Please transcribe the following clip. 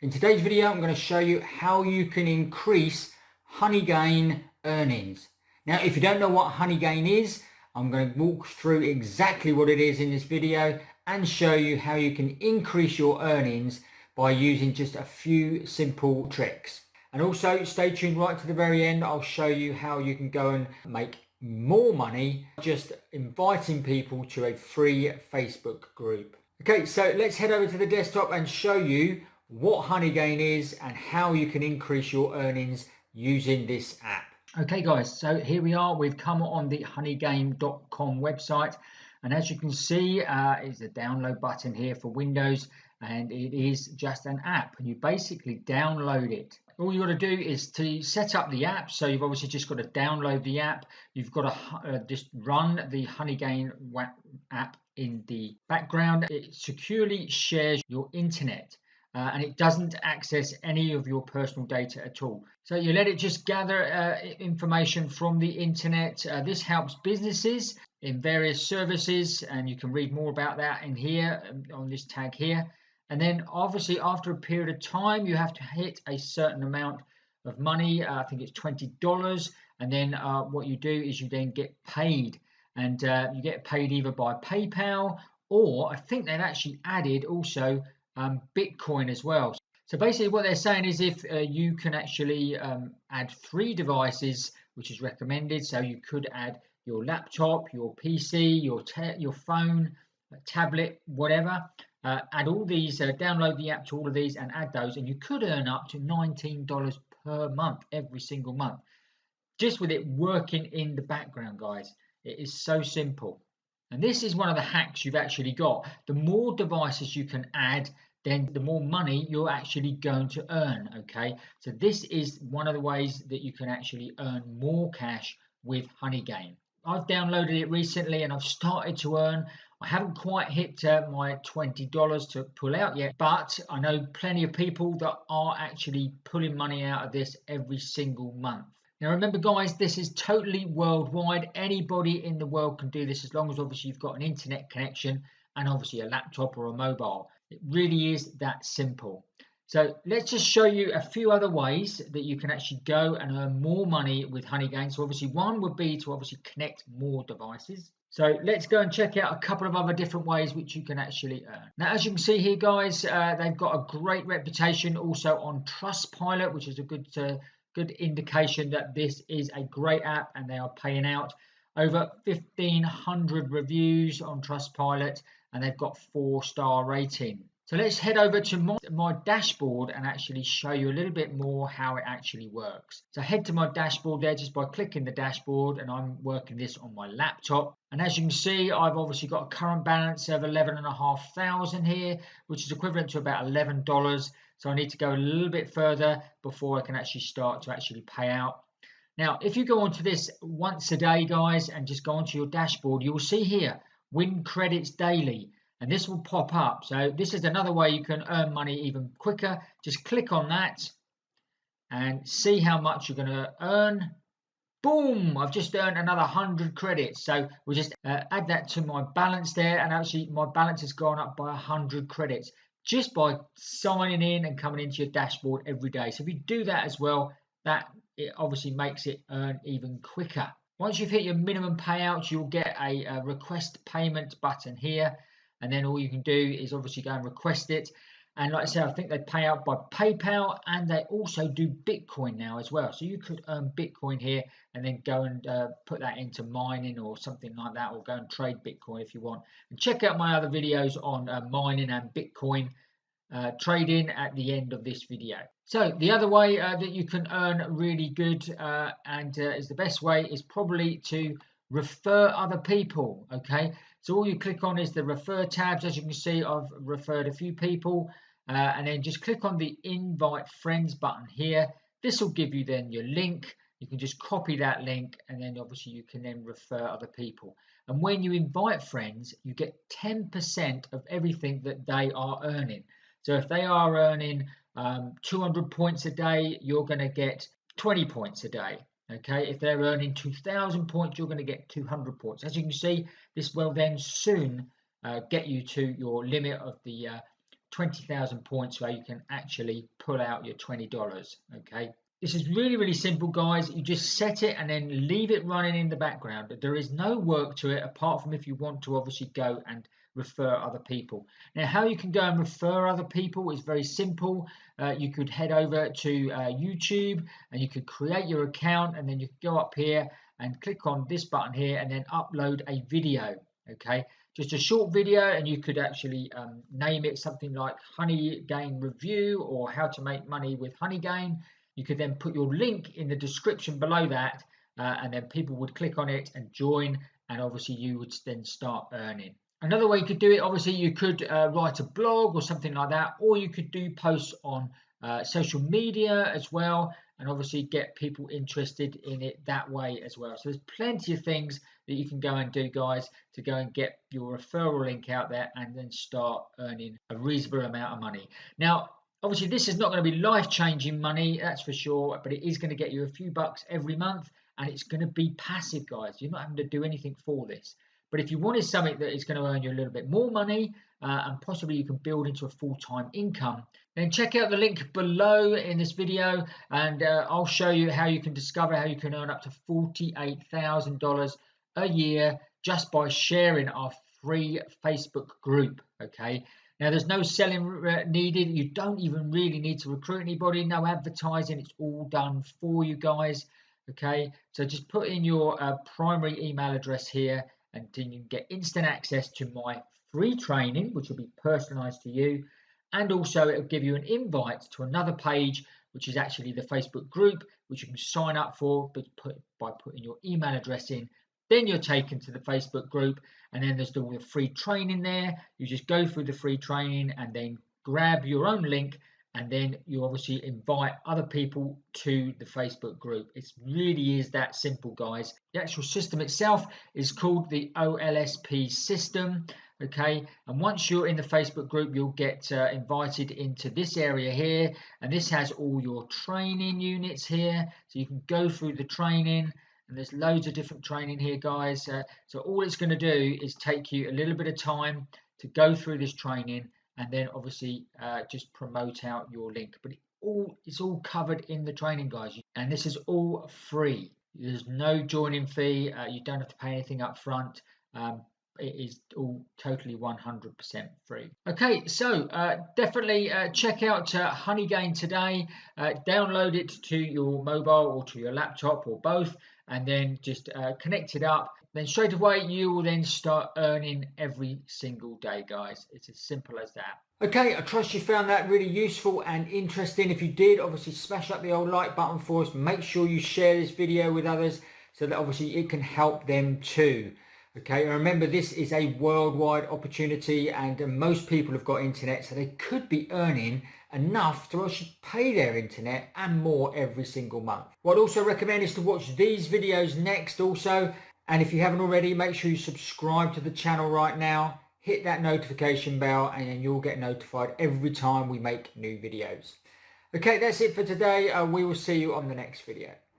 In today's video, I'm going to show you how you can increase Honeygain earnings. Now, if you don't know what Honeygain is, I'm going to walk through exactly what it is in this video and show you how you can increase your earnings by using just a few simple tricks. And also stay tuned right to the very end. I'll show you how you can go and make more money just inviting people to a free Facebook group. Okay, so let's head over to the desktop and show you what Honeygain is and how you can increase your earnings using this app. Okay guys, so here we are. We've come on the honeygain.com website, and as you can see, it's a download button here for Windows, and it is just an app. You basically download it. All you got to do is to set up the app. So you've obviously just got to download the app. You've got to just run the Honeygain app in the background. It securely shares your internet. And it doesn't access any of your personal data at all. So you let it just gather information from the internet. This helps businesses in various services, and you can read more about that in here on this tag here. And then obviously after a period of time, you have to hit a certain amount of money. I think it's $20. And then what you do is you then get paid, and you get paid either by PayPal, or I think they've actually added also Bitcoin as well. So basically what they're saying is if you can actually add 3 devices, which is recommended. So you could add your laptop, your PC, your phone, tablet, whatever. Add all these, download the app to all of these and add those, and you could earn up to $19 per month every single month, just with it working in the background, guys. It is so simple. And this is one of the hacks you've actually got. The more devices you can add, then the more money you're actually going to earn. Okay, so this is one of the ways that you can actually earn more cash with Honeygain. I've downloaded it recently and I've started to earn. I haven't quite hit my $20 to pull out yet, but I know plenty of people that are actually pulling money out of this every single month. Now remember guys, this is totally worldwide. Anybody in the world can do this, as long as obviously you've got an internet connection and obviously a laptop or a mobile. It really is that simple. So let's just show you a few other ways that you can actually go and earn more money with Honeygain. So obviously one would be to obviously connect more devices. So let's go and check out a couple of other different ways which you can actually earn. Now, as you can see here, guys, they've got a great reputation also on Trustpilot, which is a good indication that this is a great app, and they are paying out over 1,500 reviews on Trustpilot, and they've got 4-star rating. So let's head over to my dashboard and actually show you a little bit more how it actually works. So head to my dashboard there just by clicking the dashboard, and I'm working this on my laptop. And as you can see, I've obviously got a current balance of 11,500 here, which is equivalent to about $11. So I need to go a little bit further before I can actually start to actually pay out. Now, if you go onto this once a day, guys, and just go onto your dashboard, you will see here, win credits daily, and this will pop up. So this is another way you can earn money even quicker. Just click on that and see how much you're going to earn. Boom, I've just earned another 100 credits. So we'll just add that to my balance there, and actually my balance has gone up by 100 credits just by signing in and coming into your dashboard every day. So if you do that as well, it obviously makes it earn even quicker. Once you've hit your minimum payouts, you'll get a request payment button here, and then all you can do is obviously go and request it. And like I said, I think they pay out by PayPal, and they also do Bitcoin now as well. So you could earn Bitcoin here and then go and put that into mining or something like that, or go and trade Bitcoin if you want. And check out my other videos on mining and Bitcoin trading at the end of this video. So the other way that you can earn really good and is the best way is probably to refer other people. Okay, so all you click on is the refer tabs. As you can see, I've referred a few people, and then just click on the invite friends button here. This will give you then your link. You can just copy that link, and then obviously you can then refer other people. And when you invite friends, you get 10% of everything that they are earning. So if they are earning 200 points a day, you're going to get 20 points a day. Okay, if they're earning 2,000 points, you're going to get 200 points. As you can see, this will then soon get you to your limit of the 20,000 points where you can actually pull out your $20. Okay, this is really, really simple, guys. You just set it and then leave it running in the background. There is no work to it apart from if you want to obviously go and refer other people. Now, how you can go and refer other people is very simple. You could head over to YouTube and you could create your account, and then you could go up here and click on this button here and then upload a video. Okay, just a short video, and you could actually name it something like Honeygain Review or How to Make Money with Honeygain. You could then put your link in the description below that, and then people would click on it and join, and obviously you would then start earning. Another way you could do it, obviously you could write a blog or something like that, or you could do posts on social media as well, and obviously get people interested in it that way as well. So there's plenty of things that you can go and do, guys, to go and get your referral link out there and then start earning a reasonable amount of money. Now, obviously this is not going to be life-changing money, that's for sure, but it is going to get you a few bucks every month, and it's going to be passive, guys. You're not having to do anything for this. But if you wanted something that is going to earn you a little bit more money, and possibly you can build into a full-time income, then check out the link below in this video, and I'll show you how you can discover how you can earn up to $48,000 a year just by sharing our free Facebook group. Okay, now there's no selling needed. You don't even really need to recruit anybody, no advertising. It's all done for you, guys. Okay, so just put in your primary email address here, and then you can get instant access to my free training, which will be personalized to you. And also it will give you an invite to another page, which is actually the Facebook group, which you can sign up for by putting your email address in. Then you're taken to the Facebook group, and then there's all the free training there. You just go through the free training and then grab your own link, and then you obviously invite other people to the Facebook group. It really is that simple, guys. The actual system itself is called the OLSP system. Okay, and once you're in the Facebook group, you'll get invited into this area here, and this has all your training units here, so you can go through the training, and there's loads of different training here, guys. So all it's going to do is take you a little bit of time to go through this training, and then obviously just promote out your link. But it's all covered in the training, guys, and this is all free. There's no joining fee. You don't have to pay anything up front. It is all totally 100% free. Okay, so definitely check out Honeygain today. Download it to your mobile or to your laptop or both, and then just connect it up. Then straight away you will then start earning every single day, guys. It's as simple as that. Okay, I trust you found that really useful and interesting. If you did, obviously smash up the old like button for us. Make sure you share this video with others so that obviously it can help them too. Okay, and remember, this is a worldwide opportunity, and most people have got internet, so they could be earning enough to actually pay their internet and more every single month. What I'd also recommend is to watch these videos next also, and if you haven't already, make sure you subscribe to the channel right now, hit that notification bell, and then you'll get notified every time we make new videos. Okay, that's it for today. We will see you on the next video.